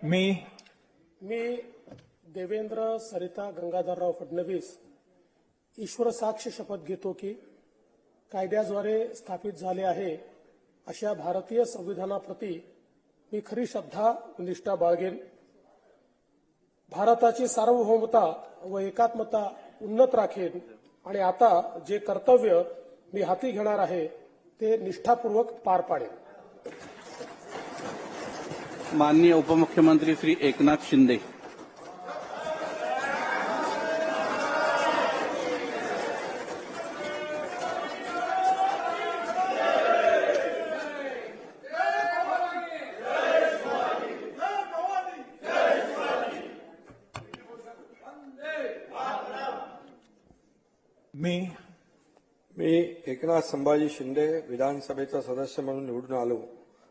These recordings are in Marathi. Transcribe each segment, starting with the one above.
मी देवेंद्र सरिता गंगाधरराव फडणवीस ईश्वर साक्ष शपथ घेतो की कायद्याद्वारे स्थापित झाले आहे अशा भारतीय संविधानाप्रती मी खरी श्रद्धा व निष्ठा बाळगेन. भारताची सार्वभौमता व एकात्मता उन्नत राखेन आणि आता जे कर्तव्य मी हाती घेणार आहे ते निष्ठापूर्वक पार पाडेन. माननीय उपमुख्यमंत्री श्री एकनाथ शिंदे. मी एकनाथ संभाजी शिंदे विधानसभेचा सदस्य म्हणून निवडून आलो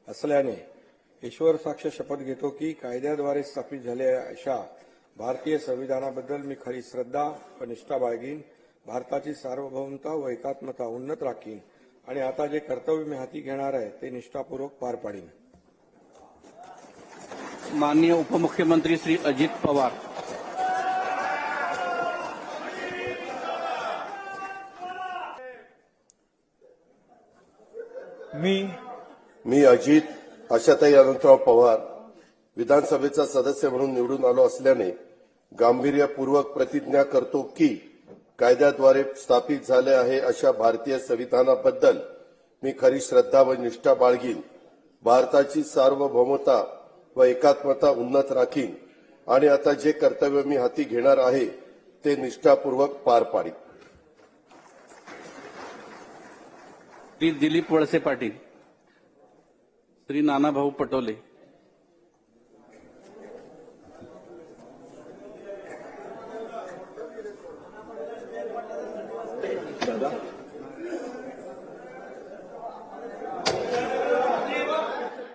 असल्याने ईश्वर साक्ष शपथ घेतो की कायद्याद्वारे स्थापित झालेल्या अशा भारतीय संविधानाबद्दल मी खरी श्रद्धा व निष्ठा बाळगीन. भारताची सार्वभौमता व एकात्मता उन्नत राखीन आणि आता जे कर्तव्य मी हाती घेणार आहे ते निष्ठापूर्वक पार पाडीन. माननीय उपमुख्यमंत्री श्री अजित पवार. मी अजित आशाताई अनंतराव पवार विधानसभेचा सदस्य म्हणून निवडून आलो असल्याने गांभीर्यपूर्वक प्रतिज्ञा करतो की कायद्याद्वारे स्थापित झाले आहे अशा भारतीय संविधानाबद्दल मी खरी श्रद्धा व निष्ठा बाळगीन. भारताची सार्वभौमता व एकात्मता उन्नत राखीन आणि आता जे कर्तव्य मी हाती घेणार आहे ते निष्ठापूर्वक पार पाडीन. श्री दिलीप वळसे पाटील. श्री नानाभाऊ पटोले.